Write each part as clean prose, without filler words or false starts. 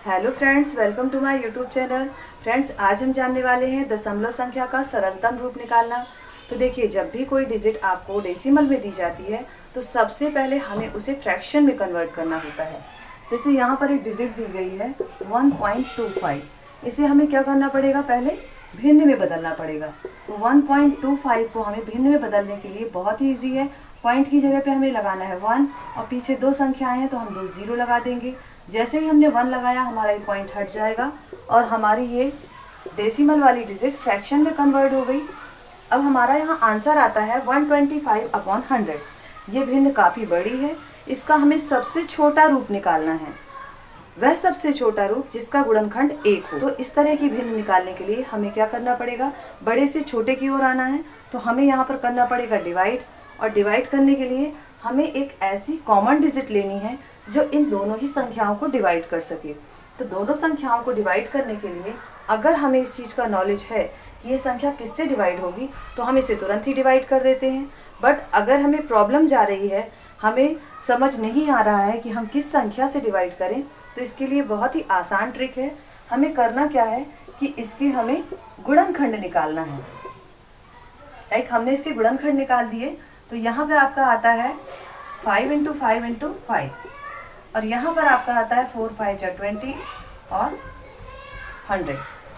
Hello friends, welcome to my YouTube channel. Friends, आज हम जानने वाले हैं दशमलव संख्या का सरलतम रूप निकालना। तो देखिए, जब भी कोई डिजिट आपको डेसिमल में दी जाती है तो सबसे पहले हमें उसे फ्रैक्शन में कन्वर्ट करना होता है। जैसे यहाँ पर एक डिजिट दी गई है 1.25। इसे हमें क्या करना पड़ेगा, पहले भिन्न में बदलना पड़ेगा। तो 1.25 को हमें भिन्न में बदलने के लिए बहुत ही ईजी है। पॉइंट की जगह पे हमें लगाना है 1 और पीछे दो संख्याएं हैं तो हम दो जीरो लगा देंगे। जैसे ही हमने 1 लगाया हमारा ये पॉइंट हट जाएगा और हमारी ये डेसिमल वाली डिजिट फ्रैक्शन में कन्वर्ट हो गई। अब हमारा यहाँ आंसर आता है 125/100। ये भिन्न काफ़ी बड़ी है, इसका हमें सबसे छोटा रूप निकालना है, वह सबसे छोटा रूप जिसका गुणनखंड 1 हो। तो इस तरह की भिन्न निकालने के लिए हमें क्या करना पड़ेगा, बड़े से छोटे की ओर आना है। तो हमें यहाँ पर करना पड़ेगा डिवाइड, और डिवाइड करने के लिए हमें एक ऐसी कॉमन डिजिट लेनी है जो इन दोनों ही संख्याओं को डिवाइड कर सके। तो दोनों संख्याओं को डिवाइड करने के लिए अगर हमें इस चीज़ का नॉलेज है कि ये संख्या किससे डिवाइड होगी तो हम इसे तुरंत ही डिवाइड कर देते हैं। बट अगर हमें प्रॉब्लम जा रही है, हमें समझ नहीं आ रहा है कि हम किस संख्या से डिवाइड करें, तो इसके लिए बहुत ही आसान ट्रिक है। हमें करना क्या है कि इसके हमें गुणनखंड निकालना है। लाइक हमने इसके गुणनखंड निकाल दिए तो यहाँ पे आपका आता है 5 × 5 × 5 और यहाँ पर आपका आता है 4 × 5 = 20 और 100।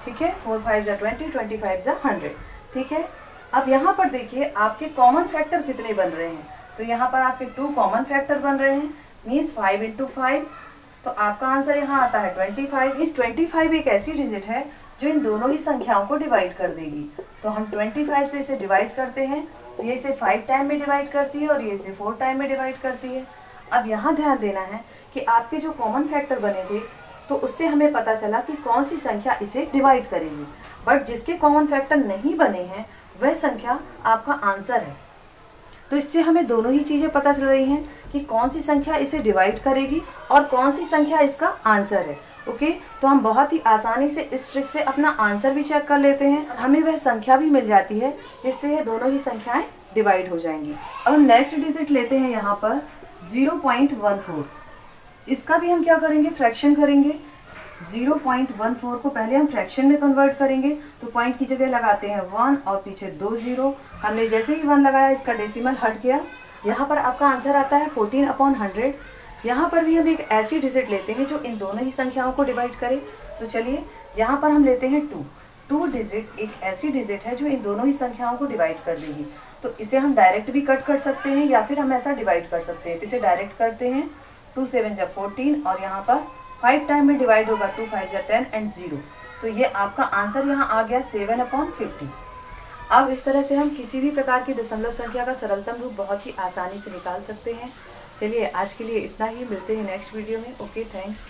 ठीक है, 4 × 5 = 20, 25 = 100। ठीक है, अब यहाँ पर देखिए आपके कॉमन फैक्टर कितने बन रहे हैं। तो यहाँ पर आपके 2 कॉमन फैक्टर बन रहे हैं, मीन्स 5 × 5। तो आपका आंसर यहाँ आता है 25। इस 25 एक ऐसी डिजिट है जो इन दोनों ही संख्याओं को डिवाइड कर देगी। तो हम 25 से इसे डिवाइड करते हैं, तो ये इसे 5 टाइम में डिवाइड करती है और ये इसे 4 टाइम में डिवाइड करती है। अब यहाँ ध्यान देना है कि आपके जो कॉमन फैक्टर बने थे तो उससे हमें पता चला कि कौन सी संख्या इसे डिवाइड करेगी। बट जिसके कॉमन फैक्टर नहीं बने हैं वह संख्या आपका आंसर है। तो इससे हमें दोनों ही चीज़ें पता चल रही हैं कि कौन सी संख्या इसे डिवाइड करेगी और कौन सी संख्या इसका आंसर है। ओके, तो हम बहुत ही आसानी से इस ट्रिक से अपना आंसर भी चेक कर लेते हैं। हमें वह संख्या भी मिल जाती है जिससे ये दोनों ही संख्याएं डिवाइड हो जाएंगी। अब हम नेक्स्ट डिजिट लेते हैं यहाँ पर 0.14। इसका भी हम क्या करेंगे, फ्रैक्शन करेंगे। 0.14 को पहले हम फ्रैक्शन में कन्वर्ट करेंगे। तो पॉइंट की जगह लगाते हैं 1 और पीछे 2 जीरो। हमने जैसे ही 1 लगाया इसका डेसिमल हट गया। यहाँ पर आपका आंसर आता है 14/100। यहाँ पर भी हम एक ऐसी डिजिट लेते हैं जो इन दोनों ही संख्याओं को डिवाइड करे। तो चलिए यहाँ पर हम लेते हैं 2 डिजिट एक ऐसी डिजिट है जो इन दोनों ही संख्याओं को डिवाइड कर देगी। तो इसे हम डायरेक्ट भी कट कर सकते हैं या फिर हम ऐसा डिवाइड कर सकते हैं। इसे डायरेक्ट करते हैं, 2 × 7 = 14 और यहाँ पर 5 टाइम में डिवाइड होगा, 2 × 5 = 10 एंड 0। तो ये आपका आंसर यहाँ आ गया 7/50। अब इस तरह से हम किसी भी प्रकार की दशमलव संख्या का सरलतम रूप बहुत ही आसानी से निकाल सकते हैं। चलिए आज के लिए इतना ही, मिलते हैं नेक्स्ट वीडियो में। Okay, thanks.